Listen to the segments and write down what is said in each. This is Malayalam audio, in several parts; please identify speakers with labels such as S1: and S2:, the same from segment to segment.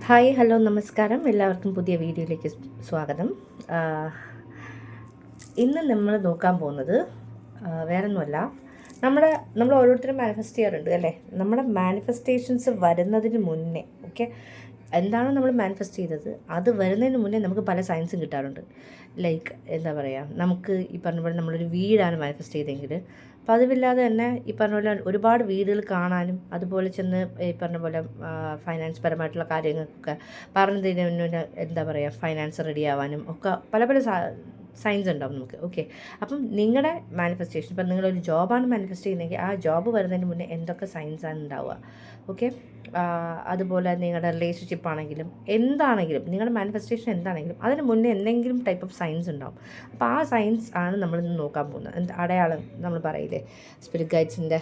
S1: ഹായ് ഹലോ നമസ്കാരം, എല്ലാവർക്കും പുതിയ വീഡിയോയിലേക്ക് സ്വാഗതം. ഇന്ന് നമ്മൾ നോക്കാൻ പോകുന്നത് വേറൊന്നുമല്ല, നമ്മൾ ഓരോരുത്തരും മാനിഫെസ്റ്റ് ചെയ്യാറുണ്ട് അല്ലേ. നമ്മുടെ മാനിഫെസ്റ്റേഷൻസ് വരുന്നതിന് മുന്നേ എന്താണോ നമ്മൾ മാനിഫെസ്റ്റ് ചെയ്തത് അത് വരുന്നതിന് മുന്നേ നമുക്ക് പല സയൻസും കിട്ടാറുണ്ട്. ലൈക്ക് എന്താ പറയുക, നമുക്ക് ഈ പറഞ്ഞ പോലെ നമ്മളൊരു വീടാണ് മാനിഫെസ്റ്റ് ചെയ്തെങ്കിൽ പതിവില്ലാതെ തന്നെ ഈ പറഞ്ഞ പോലെ ഒരുപാട് വീടുകൾ കാണാനും അതുപോലെ ചെന്ന് ഈ പറഞ്ഞ പോലെ ഫൈനാൻസ് പരമായിട്ടുള്ള കാര്യങ്ങൾക്കൊക്കെ പറഞ്ഞതിന് എന്താ പറയുക ഫൈനാൻസ് റെഡി ആവാനും ഒക്കെ പല പല സയൻസ് ഉണ്ടാവും നമുക്ക്. അപ്പം നിങ്ങളുടെ മാനിഫെസ്റ്റേഷൻ, ഇപ്പം നിങ്ങളൊരു ജോബാണ് മാനിഫെസ്റ്റ് ചെയ്യുന്നതെങ്കിൽ ആ ജോബ് വരുന്നതിന് മുന്നേ എന്തൊക്കെ സയൻസാണ് ഉണ്ടാവുക. അതുപോലെ നിങ്ങളുടെ റിലേഷൻഷിപ്പ് ആണെങ്കിലും എന്താണെങ്കിലും നിങ്ങളുടെ മാനിഫെസ്റ്റേഷൻ എന്താണെങ്കിലും അതിന് മുന്നേ എന്തെങ്കിലും ടൈപ്പ് ഓഫ് സയൻസ് ഉണ്ടാവും. അപ്പോൾ ആ സയൻസ് ആണ് നമ്മളിന്ന് നോക്കാൻ പോകുന്നത്. അടയാളം നമ്മൾ പറയില്ലേ, സ്പിരിറ്റ് ഗൈഡ്സിൻ്റെ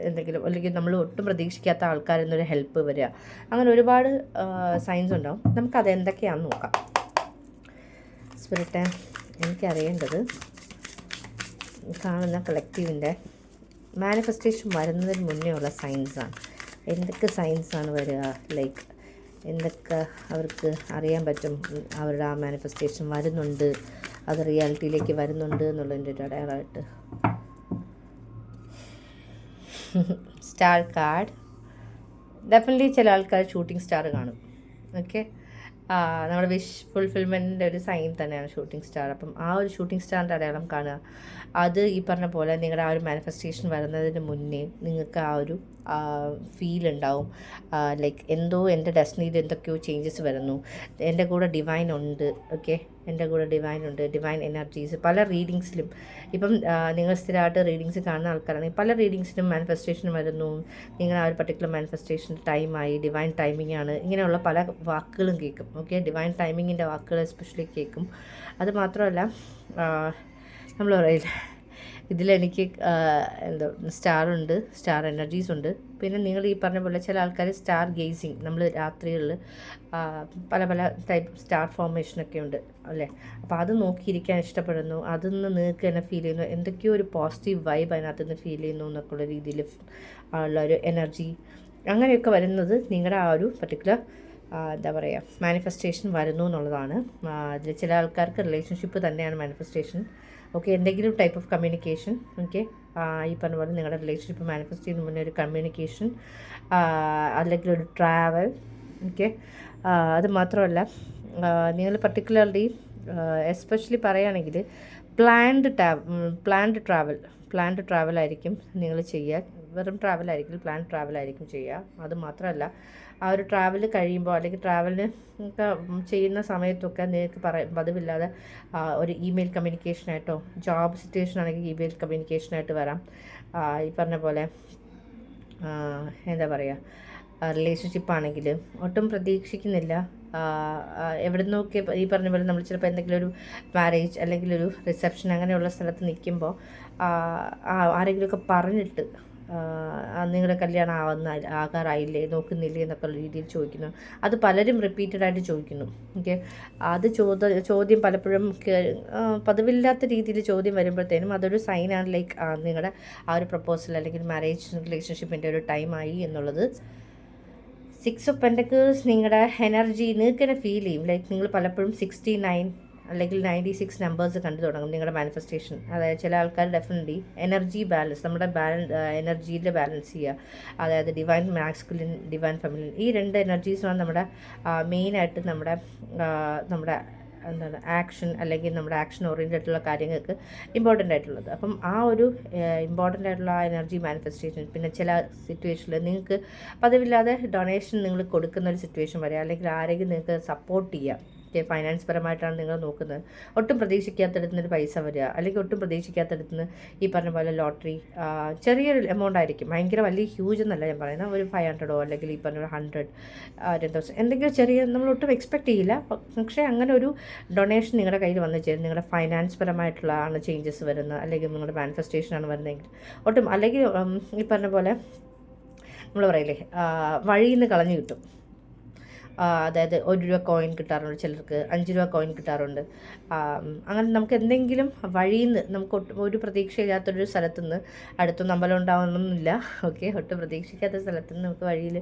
S1: എന്തെങ്കിലും, അല്ലെങ്കിൽ നമ്മൾ ഒട്ടും പ്രതീക്ഷിക്കാത്ത ആൾക്കാരിൽ നിന്നൊരു ഹെൽപ്പ് വരിക, അങ്ങനെ ഒരുപാട് സയൻസ് ഉണ്ടാവും. നമുക്കത് എന്തൊക്കെയാണെന്ന് നോക്കാം. സ്പിരിറ്റ് എനിക്കറിയേണ്ടത് കാണുന്ന കളക്റ്റീവിൻ്റെ മാനിഫെസ്റ്റേഷൻ വരുന്നതിന് മുന്നേ ഉള്ള സയൻസാണ്. എന്തൊക്കെ സയൻസാണ് വരിക, ലൈക്ക് എന്തൊക്കെ അവർക്ക് അറിയാൻ പറ്റും അവരുടെ ആ മാനിഫെസ്റ്റേഷൻ വരുന്നുണ്ട്, അത് റിയാലിറ്റിയിലേക്ക് വരുന്നുണ്ട് എന്നുള്ളതിൻ്റെ ഒരു അടയാളമായിട്ട്. സ്റ്റാർ കാർഡ്, ഡെഫിനറ്റ്ലി ചില ആൾക്കാർ ഷൂട്ടിംഗ് സ്റ്റാർ കാണും. നമ്മുടെ വിഷ് ഫുൾഫിൽമെൻറ്റിൻ്റെ ഒരു സൈൻ തന്നെയാണ് ഷൂട്ടിംഗ് സ്റ്റാർ. അപ്പം ആ ഒരു ഷൂട്ടിംഗ് സ്റ്റാറിൻ്റെ അടയാളം കാണുക, അത് ഈ പറഞ്ഞ പോലെ നിങ്ങളുടെ ആ ഒരു മാനിഫെസ്റ്റേഷൻ വരുന്നതിന് മുന്നേ നിങ്ങൾക്ക് ആ ഒരു ഫീൽ ഉണ്ടാവും. ലൈക്ക് എന്തോ എൻ്റെ ഡെസ്റ്റിനിയിൽ എന്തൊക്കെയോ ചേഞ്ചസ് വരുന്നു, എൻ്റെ കൂടെ ഡിവൈൻ ഉണ്ട്. എൻ്റെ കൂടെ ഡിവൈൻ ഉണ്ട്, ഡിവൈൻ എനർജീസ് പല റീഡിങ്സിലും. ഇപ്പം നിങ്ങൾ സ്ഥിരമായിട്ട് റീഡിങ്സ് കാണുന്ന ആൾക്കാരാണെങ്കിൽ പല റീഡിങ്സിനും മാനിഫെസ്റ്റേഷനും വരുന്നു. നിങ്ങൾ ആ ഒരു പർട്ടിക്കുലർ മാനിഫെസ്റ്റേഷൻ ടൈമായി, ഡിവൈൻ ടൈമിംഗ് ആണ്, ഇങ്ങനെയുള്ള പല വാക്കുകളും കേൾക്കും. ഡിവൈൻ ടൈമിങ്ങിൻ്റെ വാക്കുകൾ എസ്പെഷ്യലി കേൾക്കും. അത് മാത്രമല്ല, നമ്മൾ പറയില്ല, ഇതിലെനിക്ക് എന്താ സ്റ്റാറുണ്ട്, സ്റ്റാർ എനർജീസ് ഉണ്ട്. പിന്നെ നിങ്ങൾ ഈ പറഞ്ഞ പോലെ ചില ആൾക്കാർ സ്റ്റാർ ഗേസിങ്, നമ്മൾ രാത്രികളിൽ പല പല ടൈപ്പ് സ്റ്റാർ ഫോർമേഷനൊക്കെ ഉണ്ട് അല്ലേ. അപ്പോൾ അത് നോക്കിയിരിക്കാൻ ഇഷ്ടപ്പെടുന്നു, അതിൽ നിങ്ങൾക്ക് തന്നെ ഫീൽ ചെയ്യുന്നു, എന്തൊക്കെയോ ഒരു പോസിറ്റീവ് വൈബ് അതിനകത്ത് നിന്ന് ഫീൽ ചെയ്യുന്നു എന്നൊക്കെയുള്ള രീതിയിൽ ഉള്ള ഒരു എനർജി. അങ്ങനെയൊക്കെ വരുന്നത് നിങ്ങളുടെ ആ ഒരു പർട്ടിക്കുലർ എന്താ പറയുക മാനിഫെസ്റ്റേഷൻ വരുന്നു എന്നുള്ളതാണ്. അതിൽ ചില ആൾക്കാർക്ക് റിലേഷൻഷിപ്പ് തന്നെയാണ് മാനിഫെസ്റ്റേഷൻ. എന്തെങ്കിലും ടൈപ്പ് ഓഫ് കമ്മ്യൂണിക്കേഷൻ. ഈ പറഞ്ഞ പോലെ നിങ്ങളുടെ റിലേഷൻഷിപ്പ് മാനിഫെസ്റ്റ് ചെയ്യുന്ന മുന്നേ ഒരു കമ്മ്യൂണിക്കേഷൻ, അല്ലെങ്കിൽ ഒരു ട്രാവൽ. അത് മാത്രമല്ല, നിങ്ങൾ പർട്ടിക്കുലർലി എസ്പെഷ്യലി പറയുകയാണെങ്കിൽ പ്ലാൻഡ് ട്രാവലായിരിക്കും നിങ്ങൾ ചെയ്യുക. വെറും ട്രാവലായിരിക്കും, പ്ലാൻ ട്രാവലായിരിക്കും ചെയ്യുക. അത് മാത്രമല്ല, ആ ഒരു ട്രാവൽ കഴിയുമ്പോൾ അല്ലെങ്കിൽ ട്രാവലിന് ചെയ്യുന്ന സമയത്തൊക്കെ നിങ്ങൾക്ക് പതിവില്ലാതെ ഒരു ഇമെയിൽ കമ്മ്യൂണിക്കേഷനായിട്ടോ, ജോബ് സിറ്റുവേഷൻ ആണെങ്കിൽ ഇമെയിൽ കമ്മ്യൂണിക്കേഷനായിട്ട് വരാം. ഈ പറഞ്ഞ പോലെ എന്താ പറയുക, റിലേഷൻഷിപ്പ് ആണെങ്കിൽ ഒട്ടും പ്രതീക്ഷിക്കുന്നില്ല, എവിടെ നിന്നൊക്കെ ഈ പറഞ്ഞ പോലെ നമ്മൾ ചിലപ്പോൾ എന്തെങ്കിലും ഒരു മാരേജ് അല്ലെങ്കിൽ ഒരു റിസപ്ഷൻ അങ്ങനെയുള്ള സ്ഥലത്ത് നിൽക്കുമ്പോൾ ആരെങ്കിലുമൊക്കെ പറഞ്ഞിട്ട് നിങ്ങളുടെ കല്യാണം ആകാറായില്ലേ, നോക്കുന്നില്ലേ എന്നൊക്കെ രീതിയിൽ ചോദിക്കുന്നു. അത് പലരും റിപ്പീറ്റഡായിട്ട് ചോദിക്കുന്നു. അത് ചോദ്യം പലപ്പോഴും പതിവില്ലാത്ത രീതിയിൽ ചോദ്യം വരുമ്പോഴത്തേനും അതൊരു സൈനാണ്, ലൈക്ക് നിങ്ങളുടെ ആ ഒരു പ്രപ്പോസൽ അല്ലെങ്കിൽ മാരേജ് റിലേഷൻഷിപ്പിൻ്റെ ഒരു ടൈമായി എന്നുള്ളത്. 6 ഓഫ് പെൻറ്റക്കിൾസ് നിങ്ങളുടെ എനർജി നിങ്ങൾക്ക് തന്നെ ഫീൽ ചെയ്യും. ലൈക്ക് നിങ്ങൾ പലപ്പോഴും 69 അല്ലെങ്കിൽ 96 നമ്പേഴ്സ് കണ്ടു തുടങ്ങും നിങ്ങളുടെ മാനിഫെസ്റ്റേഷൻ. അതായത് ചില ആൾക്കാർ ഡെഫിനറ്റ്ലി എനർജി ബാലൻസ്, നമ്മുടെ എനർജിയിൽ ബാലൻസ് ചെയ്യുക. അതായത് ഡിവൈൻ മാസ്കുലിൻ, ഡിവൈൻ ഫെമിനിൻ, ഈ 2 എനർജീസാണ് നമ്മുടെ മെയിനായിട്ട് നമ്മുടെ എന്താണ് ആക്ഷൻ അല്ലെങ്കിൽ നമ്മുടെ ആക്ഷൻ ഓറിയൻറ്റഡ് ആയിട്ടുള്ള കാര്യങ്ങൾക്ക് ഇമ്പോർട്ടൻ്റ് ആയിട്ടുള്ളത്. അപ്പം ആ ഒരു ഇമ്പോർട്ടൻ്റ് ആയിട്ടുള്ള ആ എനർജി മാനിഫെസ്റ്റേഷൻ. പിന്നെ ചില സിറ്റുവേഷനിൽ നിങ്ങൾക്ക് പതിവില്ലാതെ ഡൊണേഷൻ നിങ്ങൾ കൊടുക്കുന്ന ഒരു സിറ്റുവേഷൻ വരിക, അല്ലെങ്കിൽ ആരെങ്കിലും നിങ്ങൾക്ക് സപ്പോർട്ട് ചെയ്യുക. ഫൈനാൻസ് പരമായിട്ടാണ് നിങ്ങൾ നോക്കുന്നത്, ഒട്ടും പ്രതീക്ഷിക്കാത്തടത്ത് നിന്ന് പൈസ വരിക, അല്ലെങ്കിൽ ഒട്ടും പ്രതീക്ഷിക്കാത്തടത്ത് നിന്ന് ഈ പറഞ്ഞ പോലെ ലോട്ടറി, ചെറിയൊരു എമൗണ്ട് ആയിരിക്കും, ഭയങ്കര വലിയ ഹ്യൂജ് എന്നല്ല ഞാൻ പറയുന്നത്, ഒരു 500 അല്ലെങ്കിൽ ഈ പറഞ്ഞ 100, 10,000 എന്തെങ്കിലും ചെറിയ, നമ്മൾ ഒട്ടും എക്സ്പെക്റ്റ് ചെയ്യില്ല, പക്ഷേ അങ്ങനെ ഒരു ഡൊണേഷൻ നിങ്ങളുടെ കയ്യിൽ വന്നു ചേരും. നിങ്ങളുടെ ഫൈനാൻസ് പരമായിട്ടുള്ള ആണ് ചേഞ്ചസ് വരുന്നത്, അല്ലെങ്കിൽ നിങ്ങളുടെ മാനിഫെസ്റ്റേഷനാണ് വരുന്നതെങ്കിൽ ഒട്ടും, അല്ലെങ്കിൽ ഈ പറഞ്ഞ പോലെ നമ്മൾ പറയില്ലേ വഴിയിൽ നിന്ന് കളഞ്ഞു കിട്ടും. അതായത് 1 രൂപ കോയിൻ കിട്ടാറുണ്ട്, ചിലർക്ക് 5 രൂപ കോയിൻ കിട്ടാറുണ്ട്. അങ്ങനെ നമുക്ക് എന്തെങ്കിലും വഴിയിൽ നിന്ന് നമുക്ക് ഒരു പ്രതീക്ഷയില്ലാത്തൊരു സ്ഥലത്തുനിന്ന്, അടുത്തൊന്നും അമ്പലം ഉണ്ടാവണമെന്നില്ല, ഒട്ടും പ്രതീക്ഷിക്കാത്ത സ്ഥലത്തുനിന്ന് നമുക്ക് വഴിയിൽ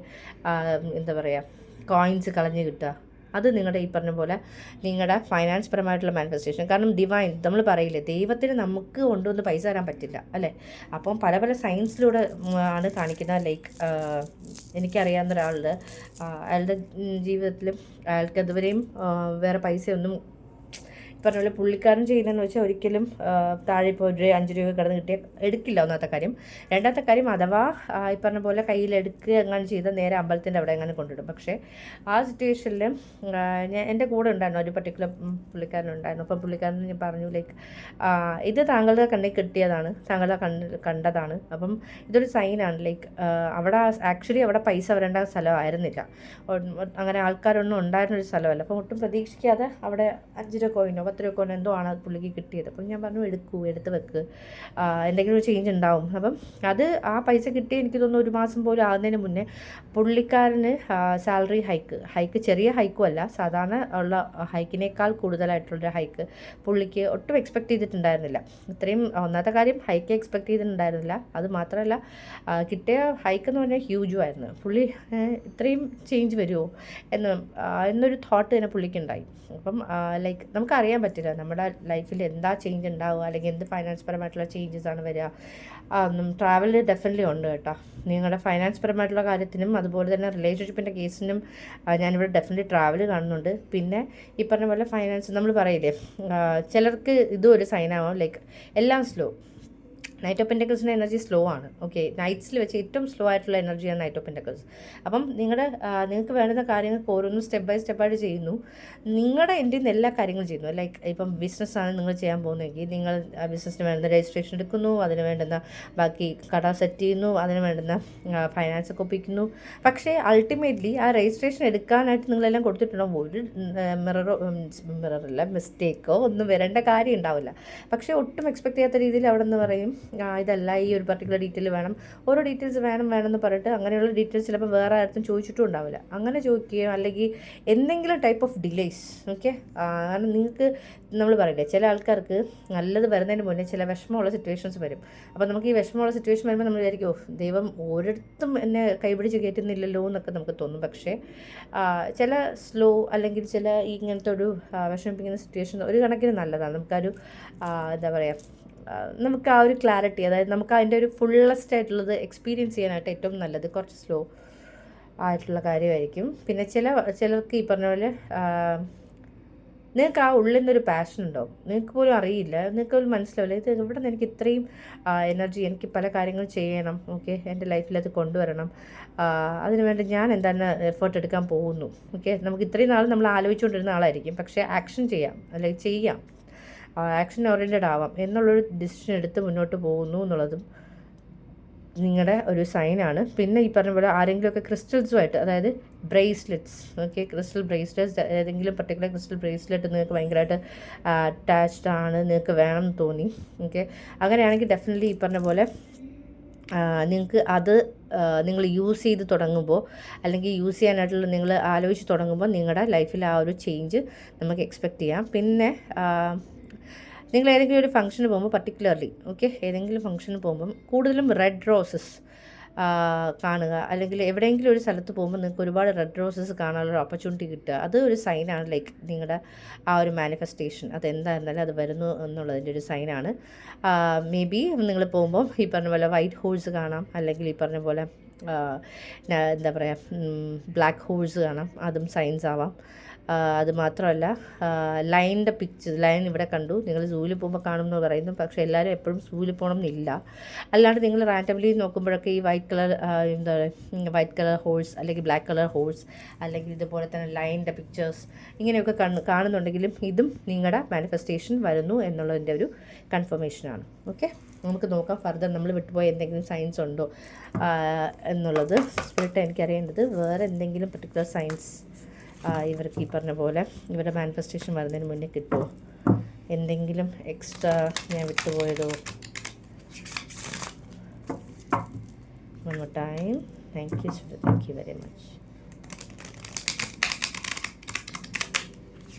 S1: എന്താ പറയുക കോയിൻസ് കളഞ്ഞ് കിട്ടുക. അത് നിങ്ങളുടെ ഈ പറഞ്ഞ പോലെ നിങ്ങളുടെ ഫൈനാൻസ് പരമായിട്ടുള്ള മാനിഫെസ്റ്റേഷൻ. കാരണം ഡിവൈൻ നമ്മൾ പറയില്ലേ, ദൈവത്തിന് നമുക്ക് കൊണ്ടുവന്ന് പൈസ തരാൻ പറ്റില്ല അല്ലേ. അപ്പം പല പല സയൻസിലൂടെ ആണ് കാണിക്കുന്നത്. ലൈക്ക് എനിക്കറിയാവുന്ന ഒരാളുടെ അയാളുടെ ജീവിതത്തിലും അയാൾക്ക് അതുവരെയും വേറെ പൈസയൊന്നും പറഞ്ഞ പോലെ പുള്ളിക്കാരൻ ചെയ്യുന്നതെന്ന് വെച്ചാൽ ഒരിക്കലും താഴെ ഇപ്പോൾ ഒരു 5 രൂപ കിടന്ന് കിട്ടിയാൽ എടുക്കില്ല, ഒന്നാമത്തെ കാര്യം. രണ്ടാമത്തെ കാര്യം, അഥവാ ഈ പറഞ്ഞ പോലെ കയ്യിലെടുക്കുക എങ്ങനെ ചെയ്താൽ നേരെ അമ്പലത്തിൻ്റെ അവിടെ എങ്ങനെ കൊണ്ടിടും. പക്ഷേ ആ സിറ്റുവേഷനിൽ ഞാൻ എൻ്റെ കൂടെ ഉണ്ടായിരുന്നു ഒരു പർട്ടിക്കുലർ പുള്ളിക്കാരനുണ്ടായിരുന്നു. അപ്പം പുള്ളിക്കാരൻ ഞാൻ പറഞ്ഞു, ലൈക്ക് ഇത് താങ്കളുടെ കണ്ണിൽ കിട്ടിയതാണ്, താങ്കളുടെ കണ്ടതാണ്, അപ്പം ഇതൊരു സൈനാണ്. ലൈക്ക് അവിടെ ആക്ച്വലി അവിടെ പൈസ വരേണ്ട സ്ഥലമായിരുന്നില്ല, അങ്ങനെ ആൾക്കാരൊന്നും ഉണ്ടായിരുന്നൊരു സ്ഥലമല്ല. അപ്പം ഒട്ടും പ്രതീക്ഷിക്കാതെ അവിടെ 5 രൂപ കോയിനോ 10 രൂപ കോയിനോ എന്തോ ആണ് പുള്ളിക്ക് കിട്ടിയത്. അപ്പം ഞാൻ പറഞ്ഞു, എടുത്ത് വെക്ക്, എന്തെങ്കിലും ഒരു ചേഞ്ച് ഉണ്ടാവും. അപ്പം അത് ആ പൈസ കിട്ടി എനിക്ക് തോന്നുന്നു 1 മാസം പോലും ആകുന്നതിന് മുന്നേ പുള്ളിക്കാരന് സാലറി ഹൈക്ക് ചെറിയ ഹൈക്കും അല്ല, സാധാരണ ഉള്ള ഹൈക്കിനേക്കാൾ കൂടുതലായിട്ടുള്ളൊരു ഹൈക്ക് പുള്ളിക്ക് ഒട്ടും എക്സ്പെക്റ്റ് ചെയ്തിട്ടുണ്ടായിരുന്നില്ല. ഇത്രയും ഒന്നാമത്തെ കാര്യം ഹൈക്ക് എക്സ്പെക്റ്റ് ചെയ്തിട്ടുണ്ടായിരുന്നില്ല. അത് മാത്രമല്ല കിട്ടിയ ഹൈക്ക് എന്ന് പറഞ്ഞാൽ ഹ്യൂജും ആയിരുന്നു. പുള്ളി ഇത്രയും ചേഞ്ച് വരുമോ എന്നൊരു തോട്ട് തന്നെ പുള്ളിക്കുണ്ടായി. അപ്പം ലൈക്ക് നമുക്കറിയാൻ പറ്റില്ല നമ്മുടെ ലൈഫിൽ എന്താ ചേഞ്ച് ഉണ്ടാവുക, അല്ലെങ്കിൽ എന്ത് ഫൈനാൻസ് പരമായിട്ടുള്ള ചേഞ്ചസ് ആണ് വരിക. ട്രാവൽ ഡെഫിനറ്റ്ലി ഉണ്ട് കേട്ടോ. നിങ്ങളുടെ ഫൈനാൻസ് പരമായിട്ടുള്ള കാര്യത്തിനും അതുപോലെ തന്നെ റിലേഷൻഷിപ്പിൻ്റെ കേസിനും ഞാനിവിടെ ഡെഫിനറ്റ്ലി ട്രാവൽ കാണുന്നുണ്ട്. പിന്നെ ഈ പറഞ്ഞ പോലെ ഫൈനാൻസ് നമ്മൾ പറയില്ലേ, ചിലർക്ക് ഇതും ഒരു സൈനാവും. ലൈക്ക് എല്ലാം സ്ലോ. നൈറ്റ് ഓഫ് പെൻറ്റക്കിൾസിൻ്റെ എനർജി സ്ലോ ആണ്. ഓക്കെ, നൈറ്റ്സിൽ വെച്ച് ഏറ്റവും സ്ലോ ആയിട്ടുള്ള എനർജിയാണ് നൈറ്റ് ഓഫ് പെൻറ്റക്കിൾസ്. അപ്പം നിങ്ങൾക്ക് വേണ്ടുന്ന കാര്യങ്ങൾക്ക് ഓരോന്നും സ്റ്റെപ്പ് ബൈ സ്റ്റെപ്പായിട്ട് ചെയ്യുന്നു. നിങ്ങളുടെ എൻ്റെ നിന്ന് എല്ലാ കാര്യങ്ങളും ചെയ്യുന്നു. ലൈക്ക് ഇപ്പം ബിസിനസ്സാണ് നിങ്ങൾ ചെയ്യാൻ പോകുന്നതെങ്കിൽ നിങ്ങൾ ബിസിനസ്സിന് വേണ്ടുന്ന രജിസ്ട്രേഷൻ എടുക്കുന്നു, അതിന് വേണ്ടുന്ന ബാക്കി കട സെറ്റ് ചെയ്യുന്നു, അതിന് വേണ്ടുന്ന ഫൈനാൻസ് ഒക്കെ ഒപ്പിക്കുന്നു. പക്ഷേ അൾട്ടിമേറ്റ്ലി ആ രജിസ്ട്രേഷൻ എടുക്കാനായിട്ട് നിങ്ങളെല്ലാം കൊടുത്തിട്ടുണ്ടാകും, ഒരു മിററല്ല മിസ്റ്റേക്കോ ഒന്നും വരേണ്ട കാര്യം ഉണ്ടാവില്ല. പക്ഷേ ഒട്ടും എക്സ്പെക്ട് ചെയ്യാത്ത രീതിയിൽ അവിടെ നിന്ന് പറയും, ഇതല്ല, ഈ ഒരു പർട്ടിക്കുലർ ഡീറ്റെയിൽ വേണം, ഓരോ ഡീറ്റെയിൽസ് വേണമെന്ന് പറഞ്ഞിട്ട് അങ്ങനെയുള്ള ഡീറ്റെയിൽസ് ചിലപ്പോൾ വേറെ ആർക്കും ചോദിച്ചിട്ടും ഉണ്ടാവില്ല. അങ്ങനെ ചോദിക്കുകയോ അല്ലെങ്കിൽ എന്തെങ്കിലും ടൈപ്പ് ഓഫ് ഡിലേസ്. ഓക്കെ, കാരണം നിങ്ങൾക്ക് നമ്മൾ പറയില്ലേ, ചില ആൾക്കാർക്ക് നല്ലത് വരുന്നതിന് മുന്നേ ചില വിഷമമുള്ള സിറ്റുവേഷൻസ് വരും. അപ്പോൾ നമുക്ക് ഈ വിഷമമുള്ള സിറ്റുവേഷൻ വരുമ്പോൾ നമ്മൾ വിചാരിക്കും, ദൈവം ഒരിടത്തും എന്നെ കൈപിടിച്ച് കയറ്റുന്നില്ലല്ലോ എന്നൊക്കെ നമുക്ക് തോന്നും. പക്ഷേ ചില സ്ലോ അല്ലെങ്കിൽ ചില ഇങ്ങനത്തെ ഒരു വിഷമിപ്പിക്കുന്ന സിറ്റുവേഷൻ ഒരു കണക്കിന് നല്ലതാണ്. നമുക്കൊരു എന്താ പറയുക, നമുക്ക് ആ ഒരു ക്ലാരിറ്റി, അതായത് നമുക്ക് അതിൻ്റെ ഒരു ഫുള്ളസ്റ്റ് ആയിട്ടുള്ളത് എക്സ്പീരിയൻസ് ചെയ്യാനായിട്ട് ഏറ്റവും നല്ലത് കുറച്ച് സ്ലോ ആയിട്ടുള്ള കാര്യമായിരിക്കും. പിന്നെ ചിലർക്ക് ഈ പറഞ്ഞ പോലെ നിങ്ങൾക്ക് ആ ഉള്ളിൽ നിന്നൊരു പാഷൻ ഉണ്ടാവും, നിങ്ങൾക്ക് പോലും അറിയില്ല, നിങ്ങൾക്ക് പോലും മനസ്സിലാവില്ല, ഇത് ഇവിടെ നിന്ന് എനിക്ക് ഇത്രയും എനർജി, എനിക്ക് പല കാര്യങ്ങൾ ചെയ്യണം, ഓക്കെ, എൻ്റെ ലൈഫിൽ അത് കൊണ്ടുവരണം, അതിനുവേണ്ടി ഞാൻ എന്താണ് എഫേർട്ട് എടുക്കാൻ പോകുന്നു. ഓക്കെ, നമുക്ക് ഇത്രയും നാൾ നമ്മൾ ആലോചിച്ചുകൊണ്ടിരുന്ന ആളായിരിക്കും, പക്ഷേ ആക്ഷൻ ചെയ്യാം, അല്ലെങ്കിൽ ചെയ്യാം, ആക്ഷൻ ഓറിയൻറ്റഡ് ആവാം എന്നുള്ളൊരു ഡിസിഷൻ എടുത്ത് മുന്നോട്ട് പോകുന്നു എന്നുള്ളതും നിങ്ങളുടെ ഒരു സൈനാണ്. പിന്നെ ഈ പറഞ്ഞ പോലെ ആരെങ്കിലുമൊക്കെ ക്രിസ്റ്റൽസുമായിട്ട്, അതായത് ബ്രേസ്ലെറ്റ്സ്, ഓക്കെ, ക്രിസ്റ്റൽ ബ്രേസ്ലെറ്റ്സ്, ഏതെങ്കിലും പർട്ടിക്കുലർ ക്രിസ്റ്റൽ ബ്രേസ്ലെറ്റ് നിങ്ങൾക്ക് ഭയങ്കരമായിട്ട് അറ്റാച്ച്ഡ് ആണ്, നിങ്ങൾക്ക് വേണം എന്ന് തോന്നി, ഓക്കെ, അങ്ങനെയാണെങ്കിൽ ഡെഫിനറ്റ്ലി ഈ പറഞ്ഞ പോലെ നിങ്ങൾക്ക് അത് നിങ്ങൾ യൂസ് ചെയ്ത് തുടങ്ങുമ്പോൾ, അല്ലെങ്കിൽ യൂസ് ചെയ്യാനായിട്ടുള്ള നിങ്ങൾ ആലോചിച്ച് തുടങ്ങുമ്പോൾ നിങ്ങളുടെ ലൈഫിൽ ആ ഒരു ചേഞ്ച് നമുക്ക് എക്സ്പെക്റ്റ് ചെയ്യാം. പിന്നെ നിങ്ങൾ ഏതെങ്കിലും ഒരു ഫംഗ്ഷന് പോകുമ്പോൾ പർട്ടിക്കുലർലി, ഓക്കെ, ഏതെങ്കിലും ഫംഗ്ഷന് പോകുമ്പം കൂടുതലും റെഡ് റോസസ് കാണുക, അല്ലെങ്കിൽ എവിടെയെങ്കിലും ഒരു സ്ഥലത്ത് പോകുമ്പോൾ നിങ്ങൾക്ക് ഒരുപാട് റെഡ് റോസസ് കാണാനുള്ള ഓപ്പർച്യൂണിറ്റി കിട്ടുക, അത് ഒരു സൈനാണ്. ലൈക്ക് നിങ്ങളുടെ ആ ഒരു മാനിഫെസ്റ്റേഷൻ അതെന്തായിരുന്നാലും അത് വരുന്നു എന്നുള്ളതിൻ്റെ ഒരു സൈനാണ്. മേ ബി നിങ്ങൾ പോകുമ്പോൾ ഈ പറഞ്ഞ പോലെ വൈറ്റ് ഹോഴ്സ് കാണാം, അല്ലെങ്കിൽ ഈ പറഞ്ഞ പോലെ എന്താ പറയുക ബ്ലാക്ക് ഹോഴ്സ് കാണാം, അതും സൈൻസ് ആവാം. അത് മാത്രമല്ല ലൈനിൻ്റെ ലൈൻ ഇവിടെ കണ്ടു, നിങ്ങൾ സൂവിൽ പോകുമ്പോൾ കാണുമെന്ന് പറയുന്നു. പക്ഷേ എല്ലാവരും എപ്പോഴും സൂവിൽ പോകണം എന്നില്ല. അല്ലാണ്ട് നിങ്ങൾ റാൻഡംലി നോക്കുമ്പോഴൊക്കെ ഈ വൈറ്റ് കളർ ഹോഴ്സ് അല്ലെങ്കിൽ ബ്ലാക്ക് കളർ ഹോഴ്സ് അല്ലെങ്കിൽ ഇതുപോലെ തന്നെ ലൈനിൻ്റെ പിക്ചേഴ്സ് ഇങ്ങനെയൊക്കെ കാണുന്നുണ്ടെങ്കിലും ഇതും നിങ്ങളുടെ മാനിഫെസ്റ്റേഷൻ വരുന്നു എന്നുള്ളതിൻ്റെ ഒരു കൺഫർമേഷനാണ്. ഓക്കെ, നമുക്ക് നോക്കാം ഫർദർ നമ്മൾ വിട്ടുപോയ എന്തെങ്കിലും സയൻസ് ഉണ്ടോ എന്നുള്ളത്. സ്പിരിറ്റ് എനിക്കറിയേണ്ടത് വേറെ എന്തെങ്കിലും പർട്ടിക്കുലർ സയൻസ് ഇവർക്ക് ഈ പറഞ്ഞ പോലെ ഇവരുടെ മാനിഫെസ്റ്റേഷൻ വരുന്നതിന് മുന്നേ കിട്ടുമോ, എന്തെങ്കിലും എക്സ്ട്രാ ഞാൻ വിട്ടുപോയതോ. One more time. Thank you very much.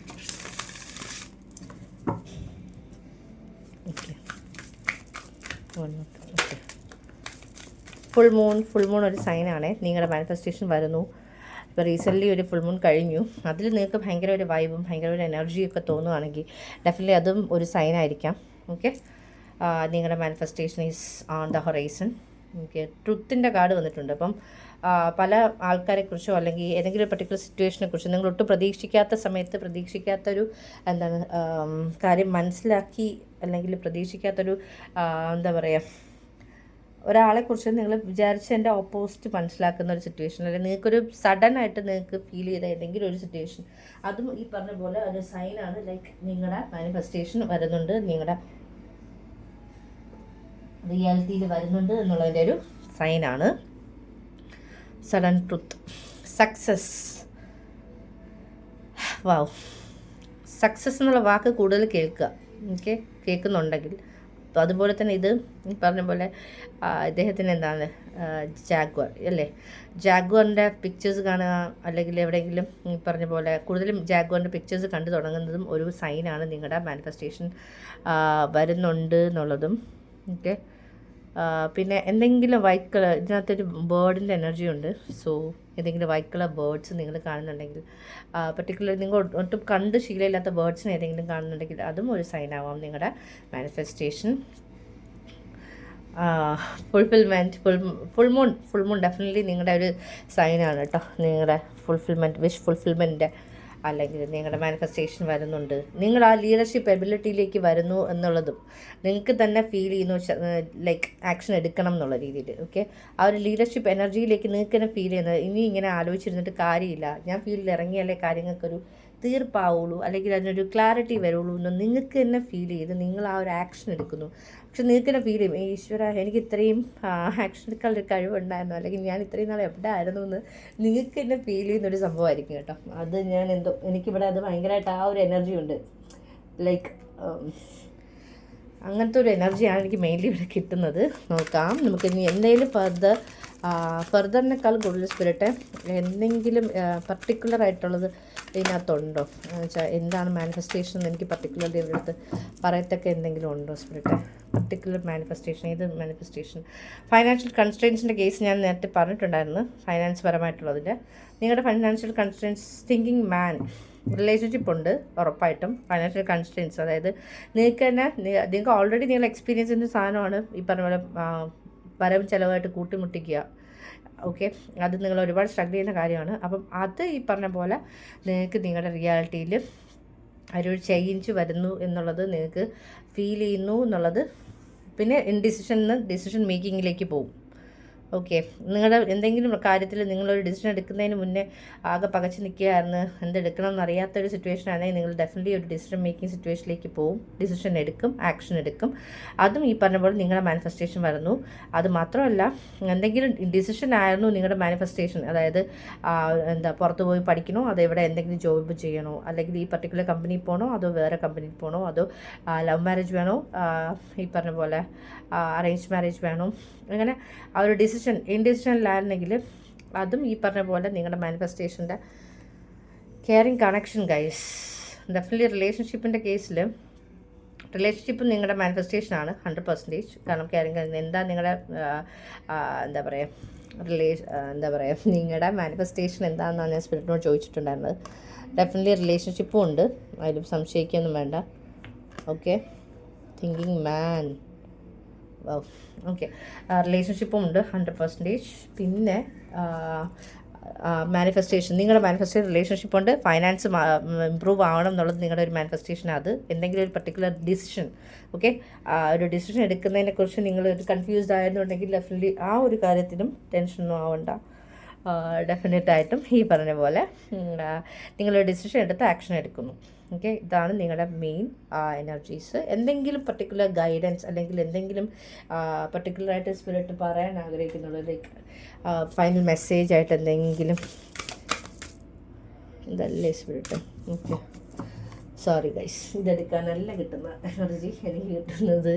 S1: Okay, full moon ഒരു സൈനാണ്. നിങ്ങളുടെ മാനിഫെസ്റ്റേഷൻ വരുന്നു. ഇപ്പോൾ റീസെൻ്റ്ലി ഒരു ഫുൾ മൂൺ കഴിഞ്ഞു. അതിൽ നിങ്ങൾക്ക് ഭയങ്കര ഒരു വൈബും ഭയങ്കര ഒരു എനർജിയൊക്കെ തോന്നുകയാണെങ്കിൽ ഡെഫിനറ്റ്ലി അതും ഒരു സൈൻ ആയിരിക്കാം. ഓക്കെ, നിങ്ങളുടെ manifestation is on the horizon. Okay, ട്രുത്തിൻ്റെ കാർഡ് വന്നിട്ടുണ്ട്. അപ്പം പല ആൾക്കാരെക്കുറിച്ചോ അല്ലെങ്കിൽ ഏതെങ്കിലും ഒരു പർട്ടിക്കുലർ സിറ്റുവേഷനെ കുറിച്ചോ നിങ്ങൾ ഒട്ടും പ്രതീക്ഷിക്കാത്ത സമയത്ത് പ്രതീക്ഷിക്കാത്തൊരു എന്താണ് കാര്യം മനസ്സിലാക്കി, അല്ലെങ്കിൽ പ്രതീക്ഷിക്കാത്തൊരു എന്താ പറയുക, ഒരാളെക്കുറിച്ച് നിങ്ങൾ വിചാരിച്ചതിൻ്റെ ഓപ്പോസിറ്റ് മനസ്സിലാക്കുന്ന ഒരു സിറ്റുവേഷൻ, അല്ലെങ്കിൽ നിങ്ങൾക്കൊരു സഡനായിട്ട് നിങ്ങൾക്ക് ഫീൽ ചെയ്ത ഏതെങ്കിലും ഒരു സിറ്റുവേഷൻ, അതും ഈ പറഞ്ഞ പോലെ ഒരു സൈനാണ്. ലൈക്ക് നിങ്ങളുടെ മാനിഫെസ്റ്റേഷൻ വരുന്നുണ്ട്, നിങ്ങളുടെ റിയാലിറ്റിയിൽ വരുന്നുണ്ട് എന്നുള്ളതിൻ്റെ ഒരു സൈനാണ്. Sudden truth, success. Wow, success എന്നുള്ള വാക്ക് കൂടുതൽ കേൾക്കുക. ഓക്കെ, കേൾക്കുന്നുണ്ടെങ്കിൽ അതുപോലെ തന്നെ ഇത് പറഞ്ഞ പോലെ ഇദ്ദേഹത്തിന് എന്താണ് ജാഗ്വർ അല്ലേ, ജാഗ്വറിൻ്റെ പിക്ചേഴ്സ് കാണുക, അല്ലെങ്കിൽ എവിടെയെങ്കിലും പറഞ്ഞ പോലെ കൂടുതലും ജാഗ്വറിൻ്റെ പിക്ചേഴ്സ് കണ്ടു തുടങ്ങുന്നതും ഒരു സൈനാണ് നിങ്ങളുടെ മാനിഫെസ്റ്റേഷൻ വരുന്നുണ്ട് എന്നുള്ളതും. ഓക്കെ, പിന്നെ എന്തെങ്കിലും വൈറ്റ് കളർ, ഇതിനകത്തൊരു ബേർഡിൻ്റെ എനർജി ഉണ്ട്. സോ ഏതെങ്കിലും വൈറ്റ് കളർ ബേർഡ്സ് നിങ്ങൾ കാണുന്നുണ്ടെങ്കിൽ, പർട്ടിക്കുലർ നിങ്ങൾ ഒട്ടും കണ്ട് ശീലമില്ലാത്ത ബേർഡ്സിനെ ഏതെങ്കിലും കാണുന്നുണ്ടെങ്കിൽ അതും ഒരു സൈൻ ആവാം നിങ്ങളുടെ manifestation. Fulfilment, full moon definitely നിങ്ങളുടെ ഒരു സൈനാണ് കേട്ടോ. നിങ്ങളുടെ ഫുൾഫിൽമെൻറ്റ്, വിഷ് ഫുൾഫിൽമെൻറ്റ് അല്ലെങ്കിൽ നിങ്ങളുടെ മാനിഫെസ്റ്റേഷൻ വരുന്നുണ്ട്. നിങ്ങൾ ആ ലീഡർഷിപ്പ് എബിലിറ്റിയിലേക്ക് വരുന്നു എന്നുള്ളതും നിങ്ങൾക്ക് തന്നെ ഫീൽ ചെയ്യുന്നു, ലൈക്ക് ആക്ഷൻ എടുക്കണം എന്നുള്ള രീതിയിൽ. ഓക്കെ, ആ ഒരു ലീഡർഷിപ്പ് എനർജിയിലേക്ക് നിങ്ങൾക്ക് തന്നെ ഫീൽ ചെയ്യുന്നത്, ഇനി ഇങ്ങനെ ആലോചിച്ചിരുന്നിട്ട് കാര്യമില്ല, ഞാൻ ഫീൽഡിൽ ഇറങ്ങിയാലേ കാര്യങ്ങൾക്കൊരു തീർപ്പാവുള്ളൂ, അല്ലെങ്കിൽ അതിനൊരു ക്ലാരിറ്റി വരുള്ളൂ എന്ന് നിങ്ങൾക്ക് തന്നെ ഫീൽ ചെയ്ത് നിങ്ങൾ ആ ഒരു ആക്ഷൻ എടുക്കുന്നു. പക്ഷെ നിങ്ങൾക്ക് തന്നെ ഫീൽ ചെയ്യും, ഈശ്വര എനിക്ക് ഇത്രയും ആക്ഷൻ എടുക്കാനൊരു കഴിവുണ്ടായിരുന്നു, അല്ലെങ്കിൽ ഞാൻ ഇത്രയും നാൾ എവിടെ ആയിരുന്നു എന്ന് നിങ്ങൾക്ക് തന്നെ ഫീൽ ചെയ്യുന്നൊരു സംഭവമായിരിക്കും കേട്ടോ. അത് ഞാൻ എനിക്കിവിടെ അത് ഭയങ്കരമായിട്ട് ആ ഒരു എനർജി ഉണ്ട്. ലൈക്ക് അങ്ങനത്തെ ഒരു എനർജിയാണ് എനിക്ക് മെയിൻലി ഇവിടെ കിട്ടുന്നത്. നോക്കാം നമുക്ക് ഇനി എന്തെങ്കിലും ഫർദറിനേക്കാൾ കൂടുതൽ സ്പിരിറ്റ് എന്തെങ്കിലും പർട്ടിക്കുലർ ആയിട്ടുള്ളത് ഇതിനകത്തുണ്ടോ എന്ന് വെച്ചാൽ എന്താണ് മാനിഫെസ്റ്റേഷൻ എന്ന് എനിക്ക് പർട്ടിക്കുലർലി ഇവിടെ അടുത്ത് പറയത്തക്ക എന്തെങ്കിലും ഉണ്ടോ സ്പിരിറ്റ്? പർട്ടിക്കുലർ മാനിഫെസ്റ്റേഷൻ, ഏത് മാനിഫെസ്റ്റേഷൻ? ഫൈനാൻഷ്യൽ കൺസ്ട്രെയിൻസിൻ്റെ കേസ് ഞാൻ നേരത്തെ പറഞ്ഞിട്ടുണ്ടായിരുന്നു, ഫൈനാൻസ് പരമായിട്ടുള്ളതിൻ്റെ. നിങ്ങളുടെ ഫൈനാൻഷ്യൽ കൺസ്ട്രെയിൻസ്, തിങ്കിങ് മാൻ, റിലേഷൻഷിപ്പ് ഉണ്ട് ഉറപ്പായിട്ടും. ഫൈനാൻഷ്യൽ കൺസ്ട്രെയിൻസ് അതായത് നിങ്ങൾക്ക് തന്നെ നിങ്ങൾക്ക് ഓൾറെഡി നിങ്ങൾ എക്സ്പീരിയൻസ് ചെയ്യുന്ന സാധനമാണ് ഈ പറഞ്ഞ പോലെ വരവും ചിലവായിട്ട് കൂട്ടിമുട്ടിക്കുക. ഓക്കെ, അത് നിങ്ങൾ ഒരുപാട് സ്ട്രഗിൾ ചെയ്യുന്ന കാര്യമാണ്. അപ്പം അത് ഈ പറഞ്ഞ പോലെ നിങ്ങൾക്ക് നിങ്ങളുടെ റിയാലിറ്റിയിൽ ഒരു ചേഞ്ച് വരുന്നു എന്നുള്ളത് നിങ്ങൾക്ക് ഫീൽ ചെയ്യുന്നു എന്നുള്ളത്. പിന്നെ ഡിസിഷൻ മേക്കിങ്ങിലേക്ക് പോകും. ഓക്കെ, നിങ്ങളുടെ എന്തെങ്കിലും കാര്യത്തിൽ നിങ്ങളൊരു ഡിസിഷൻ എടുക്കുന്നതിന് മുന്നേ ആകെ പകച്ച് നിൽക്കുകയായിരുന്നു, എന്തെടുക്കണം എന്നറിയാത്തൊരു സിറ്റുവേഷൻ ആണെങ്കിൽ നിങ്ങൾ ഡെഫിനറ്റ്ലി ഒരു ഡിസിഷൻ മേക്കിംഗ് സിറ്റുവേഷനിലേക്ക് പോകും, ഡിസിഷൻ എടുക്കും, ആക്ഷൻ എടുക്കും. അതും ഈ പറഞ്ഞ പോലെ നിങ്ങളുടെ മാനിഫെസ്റ്റേഷൻ വരുന്നു. അത് മാത്രമല്ല, എന്തെങ്കിലും ഡിസിഷൻ ആയിരുന്നു നിങ്ങളുടെ മാനിഫെസ്റ്റേഷൻ, അതായത് പുറത്ത് പോയി പഠിക്കണോ, അതോ ഇവിടെ എന്തെങ്കിലും ജോബ് ചെയ്യണോ, അല്ലെങ്കിൽ ഈ പർട്ടിക്കുലർ കമ്പനിയിൽ പോകണോ, അതോ വേറെ കമ്പനിയിൽ പോകണോ, അതോ ലവ് മാരേജ് വേണോ, ഈ പറഞ്ഞ പോലെ അറേഞ്ച് മാരേജ് വേണോ, അങ്ങനെ ആ ഒരു ഇൻഡിസിഷനിലായിരുന്നെങ്കിൽ അതും ഈ പറഞ്ഞ പോലെ നിങ്ങളുടെ മാനിഫെസ്റ്റേഷൻ്റെ കെയറിങ് കണക്ഷൻ ഗൈസ്. ഡെഫിനറ്റ്ലി റിലേഷൻഷിപ്പിൻ്റെ കേസിൽ റിലേഷൻഷിപ്പ് നിങ്ങളുടെ മാനിഫെസ്റ്റേഷനാണ് 100%. കാരണം കെയറിങ് എന്താ നിങ്ങളുടെ എന്താ പറയുക നിങ്ങളുടെ മാനിഫെസ്റ്റേഷൻ എന്താണെന്നാണ് ഞാൻ സ്പിരിറ്റിനോട് ചോദിച്ചിട്ടുണ്ടായിരുന്നത്. ഡെഫിനറ്റ്ലി റിലേഷൻഷിപ്പും ഉണ്ട്, അതിലും സംശയിക്കൊന്നും വേണ്ട. ഓക്കെ, തിങ്കിങ് മാൻ, ഓക്കെ, റിലേഷൻഷിപ്പും ഉണ്ട് 100%. പിന്നെ മാനിഫെസ്റ്റേഷൻ, നിങ്ങളുടെ മാനിഫെസ്റ്റേഷൻ റിലേഷൻഷിപ്പ് ഉണ്ട്, ഫൈനാൻസ് ഇമ്പ്രൂവ് ആവണം എന്നുള്ളത് നിങ്ങളുടെ ഒരു മാനിഫെസ്റ്റേഷൻ. അത് എന്തെങ്കിലും ഒരു പർട്ടിക്കുലർ ഡിസിഷൻ, ഓക്കെ, ഒരു ഡിസിഷൻ എടുക്കുന്നതിനെക്കുറിച്ച് നിങ്ങൾ ഒരു കൺഫ്യൂസ്ഡ് ആയിരുന്നുണ്ടെങ്കിൽ ഡെഫിനറ്റ്ലി ആ ഒരു കാര്യത്തിനും ടെൻഷനൊന്നും ആവണ്ട. ഡെഫിനറ്റായിട്ടും ഈ പറഞ്ഞ പോലെ നിങ്ങളൊരു ഡിസിഷൻ എടുത്ത് ആക്ഷൻ എടുക്കുന്നു. ഓക്കെ, ഇതാണ് നിങ്ങളുടെ മെയിൻ എനർജീസ്. എന്തെങ്കിലും പർട്ടിക്കുലർ ഗൈഡൻസ് അല്ലെങ്കിൽ എന്തെങ്കിലും പർട്ടിക്കുലറായിട്ട് സ്പിരിറ്റ് പറയാൻ ആഗ്രഹിക്കുന്നുള്ളൂ, ലൈക്ക് ഫൈനൽ മെസ്സേജ് ആയിട്ട് എന്തെങ്കിലും, ഇതല്ലേ സ്പിരിറ്റ്? ഓക്കെ, സോറി ഗൈസ്, ഇതെടുക്കാനല്ല കിട്ടുന്ന എനർജി എനിക്ക് കിട്ടുന്നത്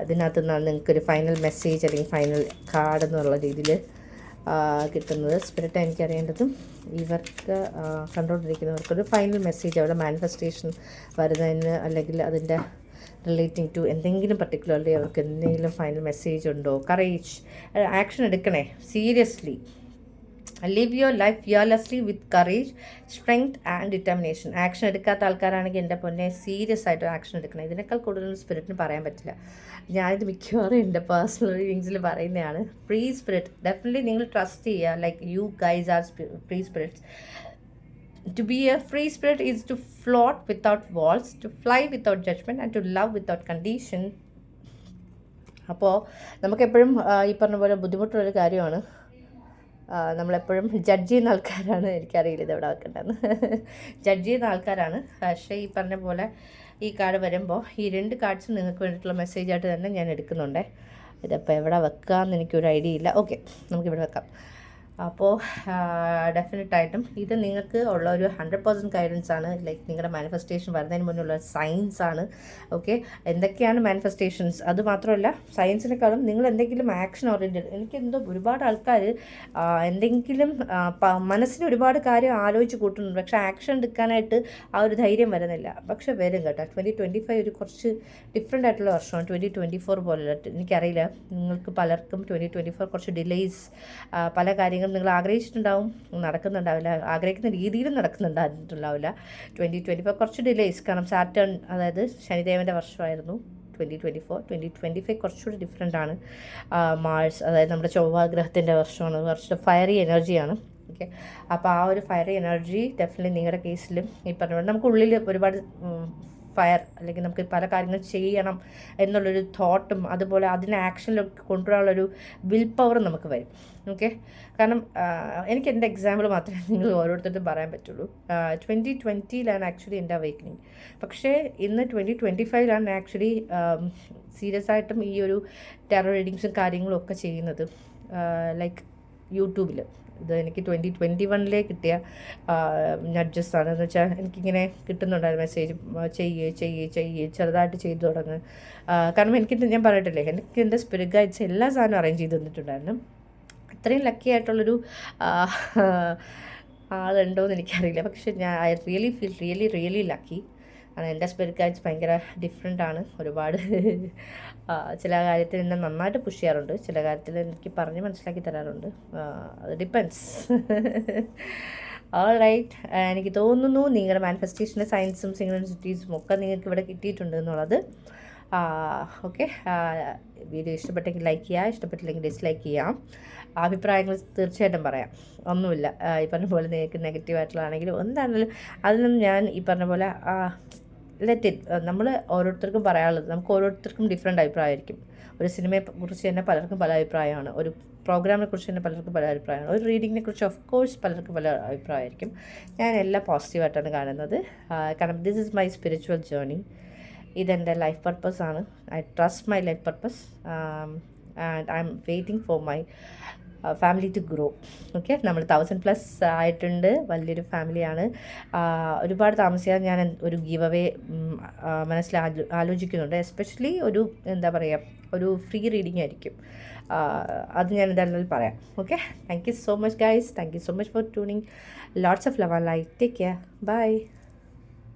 S1: ഇതിനകത്ത് നിന്നാണ്. നിങ്ങൾക്കൊരു ഫൈനൽ മെസ്സേജ് അല്ലെങ്കിൽ ഫൈനൽ കാർഡ് എന്നുള്ള രീതിയിൽ കിട്ടുന്നത്. സ്പിരിറ്റ് എനിക്കറിയേണ്ടതും ഇവർക്ക് കണ്ടുകൊണ്ടിരിക്കുന്നവർക്കൊരു ഫൈനൽ മെസ്സേജ് അവിടെ മാനിഫെസ്റ്റേഷൻ വരുന്നതിന് അല്ലെങ്കിൽ അതിൻ്റെ റിലേറ്റിംഗ് ടു എന്തെങ്കിലും പർട്ടിക്കുലർലി അവർക്ക് എന്തെങ്കിലും ഫൈനൽ മെസ്സേജ് ഉണ്ടോ? കറേജ്, ആക്ഷൻ എടുക്കണേ, seriously live your life fearlessly with courage, strength and determination. Action എടുക്കാത്ത ആൾക്കാരാണെങ്കിൽ എൻ്റെ പൊന്നെ സീരിയസ് ആയിട്ട് ആക്ഷൻ എടുക്കണം. ഇതിനേക്കാൾ കൂടുതൽ സ്പിരിറ്റിന് പറയാൻ പറ്റില്ല. ഞാനിത് മിക്കവാറും എൻ്റെ പേഴ്സണൽ റീഡിങ്സിൽ പറയുന്നതാണ്. ഫ്രീ സ്പിരിറ്റ് ഡെഫിനറ്റ്ലി നിങ്ങൾ ട്രസ്റ്റ് ചെയ്യുക. Like you guys are free spirits. To be a free spirit is to float without walls, to fly without judgment, and to love without condition. അപ്പോൾ നമുക്കെപ്പോഴും ഈ പറഞ്ഞ പോലെ ബുദ്ധിമുട്ടുള്ളൊരു കാര്യമാണ്. നമ്മളെപ്പോഴും ജഡ്ജ് ചെയ്യുന്ന ആൾക്കാരാണ്. എനിക്കറിയില്ല ഇതെവിടെ വെക്കേണ്ടതെന്ന്. ജഡ്ജ് ചെയ്യുന്ന ആൾക്കാരാണ്. പക്ഷേ ഈ പറഞ്ഞ പോലെ ഈ കാർഡ് വരുമ്പോൾ ഈ 2 കാർഡ്സും നിങ്ങൾക്ക് വേണ്ടിയിട്ടുള്ള മെസ്സേജായിട്ട് തന്നെ ഞാൻ എടുക്കുന്നുണ്ട്. ഇതിപ്പോൾ എവിടെ വെക്കാമെന്ന് എനിക്കൊരു ഐഡിയ ഇല്ല. ഓക്കെ, നമുക്കിവിടെ വെക്കാം. അപ്പോൾ ഡെഫിനറ്റായിട്ടും ഇത് നിങ്ങൾക്ക് ഉള്ള ഒരു 100% ഗൈഡൻസ് ആണ്. ലൈക്ക് നിങ്ങളുടെ മാനിഫെസ്റ്റേഷൻ വരുന്നതിന് മുന്നുള്ള സയൻസ് ആണ്. ഓക്കെ, എന്തൊക്കെയാണ് മാനിഫെസ്റ്റേഷൻസ് അത് മാത്രമല്ല, സയൻസിനെക്കാളും നിങ്ങൾ എന്തെങ്കിലും ആക്ഷൻ ഓറിയൻറ്റഡ്. എനിക്കെന്തോ ഒരുപാട് ആൾക്കാർ എന്തെങ്കിലും മനസ്സിന് ഒരുപാട് കാര്യം ആലോചിച്ച് കൂട്ടുന്നുണ്ട്, പക്ഷേ ആക്ഷൻ എടുക്കാനായിട്ട് ആ ഒരു ധൈര്യം വരുന്നില്ല. പക്ഷേ വരും കേട്ടോ. 2025 ഒരു കുറച്ച് ഡിഫറെൻ്റ് ആയിട്ടുള്ള വർഷമാണ്. 2024 പോലുള്ള എനിക്കറിയില്ല, നിങ്ങൾക്ക് പലർക്കും 2024 കുറച്ച് ഡിലേയ്സ്, പല കാര്യങ്ങളും നിങ്ങൾ ആഗ്രഹിച്ചിട്ടുണ്ടാവും, നടക്കുന്നുണ്ടാവില്ല, ആഗ്രഹിക്കുന്ന രീതിയിലും നടക്കുന്നുണ്ടായിട്ടുണ്ടാവില്ല. 2024 കുറച്ച് ഡിലേയ്സ്, കാരണം സാറ്റേൺ, അതായത് ശനിദേവൻ്റെ വർഷമായിരുന്നു 2024. 2025 കുറച്ചുകൂടി ഡിഫറെൻ്റ് ആണ്. മാർസ്, അതായത് നമ്മുടെ ചൊവ്വ ഗ്രഹത്തിൻ്റെ വർഷമാണ്. കുറച്ച് ഫയറി എനർജിയാണ്. ഓക്കെ, അപ്പോൾ ആ ഒരു ഫയറി എനർജി ഡെഫിനറ്റ്ലി നിങ്ങളുടെ കേസിലും ഈ പറഞ്ഞ പോലെ നമുക്കുള്ളിൽ ഒരുപാട് ഫയർ, അല്ലെങ്കിൽ നമുക്ക് പല കാര്യങ്ങൾ ചെയ്യണം എന്നുള്ളൊരു തോട്ടും അതുപോലെ അതിനെ ആക്ഷനിലൊക്കെ കൊണ്ടുവരാനുള്ളൊരു വിൽ പവറും നമുക്ക് വരും. ഓക്കെ, കാരണം എനിക്ക് എൻ്റെ എക്സാമ്പിൾ മാത്രമേ നിങ്ങൾ ഓരോരുത്തർക്കും പറയാൻ പറ്റുള്ളൂ. 2020 ആക്ച്വലി എൻ്റെ അവേക്കനിങ്. പക്ഷേ ഇന്ന് 2025 ആക്ച്വലി സീരിയസ് ആയിട്ടും ഈ ഒരു ടെറർ റീഡിങ്സും കാര്യങ്ങളും ഒക്കെ ചെയ്യുന്നത്. ലൈക്ക് യൂട്യൂബിൽ ഇത് എനിക്ക് 2021 കിട്ടിയ നഡ്ജസ്സാണ്. എന്ന് വെച്ചാൽ എനിക്കിങ്ങനെ കിട്ടുന്നുണ്ടായിരുന്നു മെസ്സേജ്, ചെയ്യ് ചെറുതായിട്ട് ചെയ്തു തുടങ്ങുക. കാരണം ഞാൻ പറയട്ടില്ലേ, എനിക്ക് എൻ്റെ സ്പിരിറ്റ് ഗൈഡ്സ് എല്ലാ സാധനവും അറേഞ്ച് ചെയ്ത് തന്നിട്ടുണ്ടായിരുന്നു. അത്രയും ലക്കി ആയിട്ടുള്ളൊരു ആളുണ്ടോയെന്ന് എനിക്കറിയില്ല. പക്ഷെ ഞാൻ I really feel really lucky. കാരണം എൻ്റെ സ്പിരിറ്റ് ഗൈഡ്സ് ഭയങ്കര ഡിഫറെൻ്റ് ആണ്. ഒരുപാട് ചില കാര്യത്തിൽ എന്നെ നന്നായിട്ട് പുഷ് ചെയ്യാറുണ്ട്, ചില കാര്യത്തിൽ എനിക്ക് പറഞ്ഞ് മനസ്സിലാക്കി തരാറുണ്ട്. അത് ഡിപ്പെൻസ്. ഓൾ റൈറ്റ്, എനിക്ക് തോന്നുന്നു നിങ്ങളുടെ മാനിഫെസ്റ്റേഷൻ്റെ സയൻസും സിംഗ്രോണിസിറ്റീസും ഒക്കെ നിങ്ങൾക്ക് ഇവിടെ കിട്ടിയിട്ടുണ്ട് എന്നുള്ളത്. ഓക്കെ, വീഡിയോ ഇഷ്ടപ്പെട്ടെങ്കിൽ ലൈക്ക് ചെയ്യുക, ഇഷ്ടപ്പെട്ടില്ലെങ്കിൽ ഡിസ്ലൈക്ക് ചെയ്യാം. അഭിപ്രായങ്ങൾ തീർച്ചയായിട്ടും പറയാം, ഒന്നുമില്ല. ഈ പറഞ്ഞ പോലെ നിങ്ങൾക്ക് നെഗറ്റീവായിട്ടുള്ളതാണെങ്കിലും എന്താണെങ്കിലും അതിനൊന്നും ഞാൻ ഈ പറഞ്ഞ പോലെ ലെറ്റ് ഇറ്റ്. നമ്മൾ ഓരോരുത്തർക്കും പറയാനുള്ളത്, നമുക്ക് ഓരോരുത്തർക്കും ഡിഫറെൻ്റ് അഭിപ്രായമായിരിക്കും. ഒരു സിനിമയെ കുറിച്ച് തന്നെ പലർക്കും പല അഭിപ്രായമാണ്, ഒരു പ്രോഗ്രാമിനെ കുറിച്ച് തന്നെ പലർക്കും പല അഭിപ്രായമാണ്, ഒരു റീഡിങ്ങിനെ കുറിച്ച് ഓഫ് കോഴ്സ് പലർക്കും പല അഭിപ്രായമായിരിക്കും. ഞാൻ എല്ലാം പോസിറ്റീവായിട്ടാണ് കാണുന്നത്. കാരണം this is my spiritual journey. ഇതെൻ്റെ ലൈഫ് പർപ്പസാണ്. I trust my life purpose and I am waiting for my family to grow. Okay, നമ്മൾ 1000+ ആയിട്ടുണ്ട്, വലിയൊരു ഫാമിലിയാണ്. ഒരുപാട് താമസിയാതെ ഞാൻ ഒരു ഗീവ് അവേ മനസ്സിൽ ആലോചിക്കുന്നുണ്ട്. എസ്പെഷ്യലി ഒരു എന്താ പറയുക, ഒരു ഫ്രീ റീഡിംഗ് ആയിരിക്കും. അത് ഞാൻ എന്തായാലും പറയാം. Okay, thank you so much guys. Thank you so much for tuning. Lots of love and light. Take care. By.